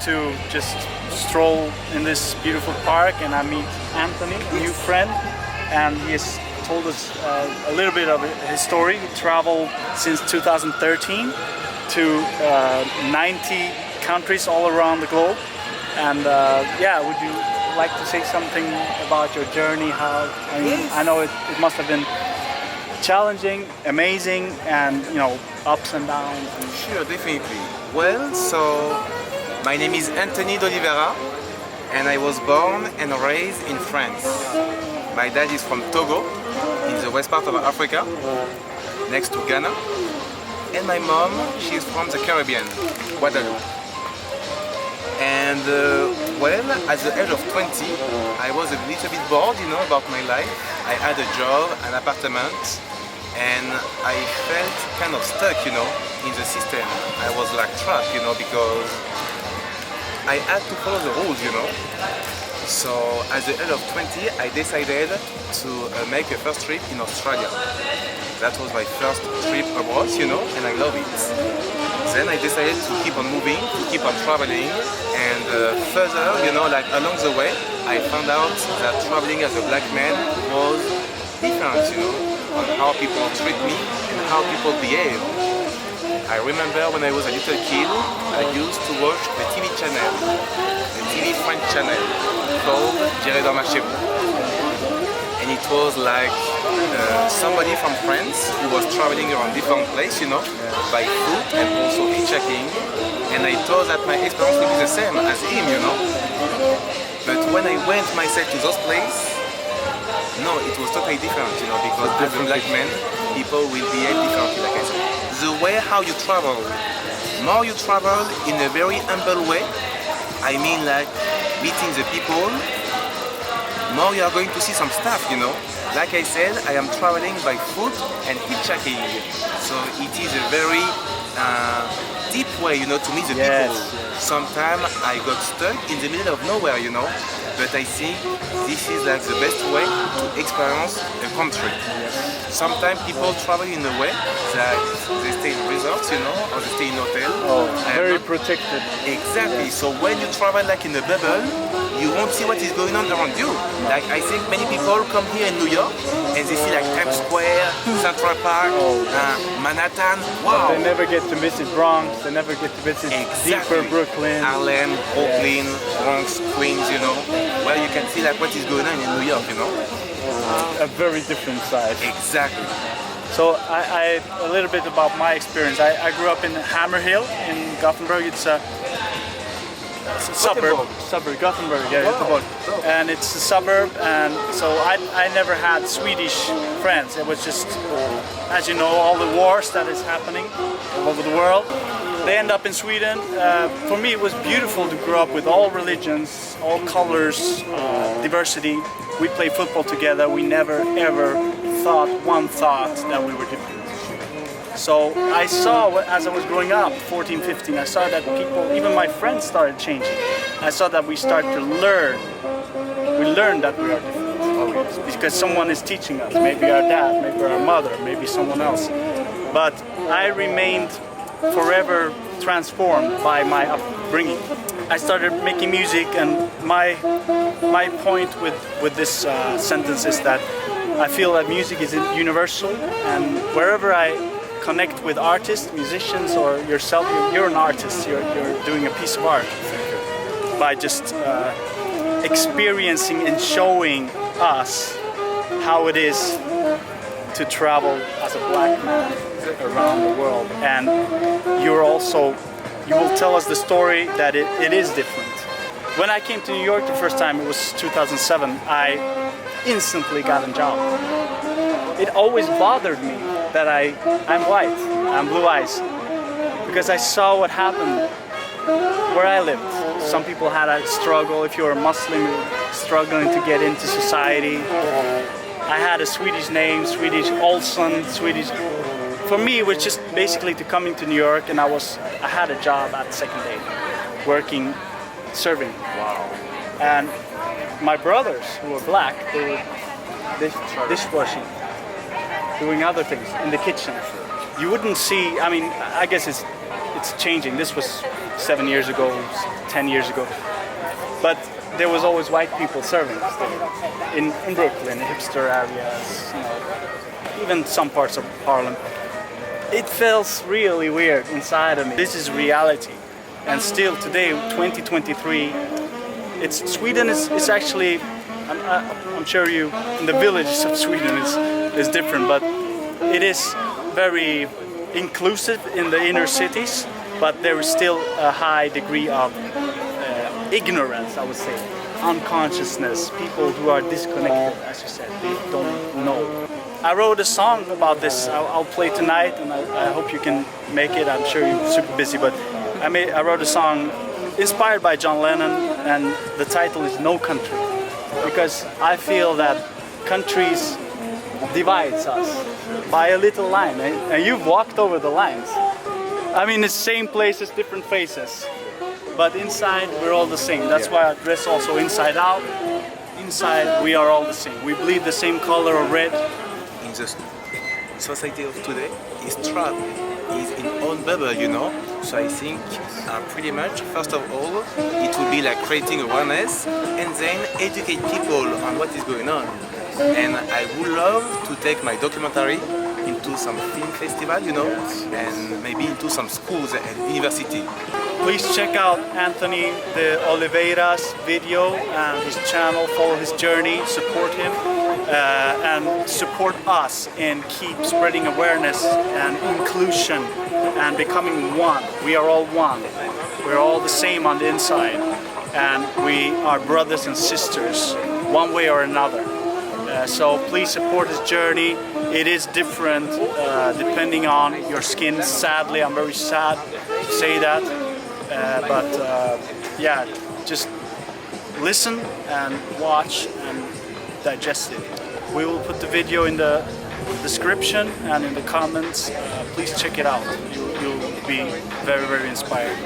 to just stroll in this beautiful park, and I meet Antony, a new friend, and he has told us a little bit of his story. He traveled since 2013 to 90 countries all around the globe. And yeah, would you like to say something about your journey? How, I know it must have been challenging, amazing, and ups and downs. Sure, definitely. Well, so my name is Antony d'Oliveira, and I was born and raised in France. My dad is from Togo, in the west part of Africa, next to Ghana. And my mom, she's from the Caribbean, Guadeloupe. And well, at the age of 20, I was a little bit bored, about my life. I had a job, an apartment, and I felt kind of stuck, in the system. I was like trapped, because I had to follow the rules, So at the age of 20, I decided to make a first trip in Australia. That was my first trip abroad, and I love it. Then I decided to keep on moving, to keep on traveling, and further, like along the way, I found out that traveling as a black man was different, on how people treat me and how people behave. I remember when I was a little kid, I used to watch the TV channel, the TV French channel called J'irai dormir chez vous. And it was like somebody from France who was traveling around different places, by foot and also hitchhiking. And I thought that my experience would be the same as him, But when I went myself to those places, no, it was totally different, because as a black man, people will behave differently, like I said. The way how you travel, more you travel in a very humble way, I mean like meeting the people, more you are going to see some stuff, Like I said, I am traveling by foot and hitchhiking, so it is a very deep way, to meet the people. Sometimes I got stuck in the middle of nowhere, but I think this is like the best way to experience a country. Sometimes people travel in a way that they stay in resorts, or they stay in hotels. Oh, very protected. Exactly. So when you travel like in a bubble, you won't see what is going on around you. Like I think many people come here in New York and they see like Times Square, Central Park, Manhattan. Wow. But they never get to visit Bronx. They never get to visit deeper Brooklyn, Harlem, Brooklyn, Bronx, Queens. Where you can see like what is going on in New York. A very different side. Exactly. So a little bit about my experience. I grew up in Hammerhill in Gothenburg. It's a suburb, Gothenburg, yeah, Göteborg. And it's a suburb, and so I never had Swedish friends. It was just, as you know, all the wars that is happening all over the world. They end up in Sweden. For me, it was beautiful to grow up with all religions, all colors, diversity. We play football together. We never ever thought one thought that we were different. So I saw, as I was growing up, 14, 15, I saw that people, even my friends, started changing. I saw that we start to learn. We learn that we are different because someone is teaching us. Maybe our dad, maybe our mother, maybe someone else. But I remained forever transformed by my upbringing. I started making music, and my point with this sentence is that I feel that music is universal, and wherever I connect with artists, musicians, or yourself, you're an artist, you're doing a piece of art by just experiencing and showing us how it is to travel as a black man around the world. And you will tell us the story that it is different. When I came to New York the first time, it was 2007, I instantly got a job. It always bothered me that I'm white, I'm blue eyes, because I saw what happened where I lived. Some people had a struggle. If you're a Muslim, struggling to get into society. I had a Swedish name, Swedish Olsen, Swedish. For me, it was just basically to coming to New York, and I had a job at second day, working, serving. Wow. And my brothers, who were black, they were dishwashing, doing other things in the kitchen. You wouldn't see. I mean, I guess it's changing. This was 7 years ago, 10 years ago. But there was always white people serving us there. In Brooklyn, hipster areas, you know, even some parts of Harlem. It feels really weird inside of me. This is reality. And still today, 2023, Sweden is actually, I'm sure you, in the villages of Sweden is different, but it is very inclusive in the inner cities, but there is still a high degree of ignorance, I would say, unconsciousness, people who are disconnected, as you said, they don't know. I wrote a song about this. I'll play tonight, and I hope you can make it. I'm sure you're super busy, but I wrote a song inspired by John Lennon, and the title is No Country, because I feel that countries divides us by a little line, and you've walked over the lines. I mean, it's same places, different faces, but inside we're all the same. That's why I dress also inside out. Inside we are all the same. We bleed the same color of red. In the society of today, is trapped, is in own bubble, you know. So I think pretty much, first of all, it will be like creating awareness and then educate people on what is going on. And I would love to take my documentary into some film festival, you know, and maybe into some schools and university. Please check out Antony de Oliveira's video and his channel, follow his journey, support him, and support us and keep spreading awareness and inclusion and becoming one. We are all one. We're all the same on the inside, and we are brothers and sisters, one way or another. So please support his journey. It is different depending on your skin. Sadly, I'm very sad to say that. Yeah, just listen and watch and digest it. We will put the video in the description and in the comments. Please check it out. You'll be very, very inspired.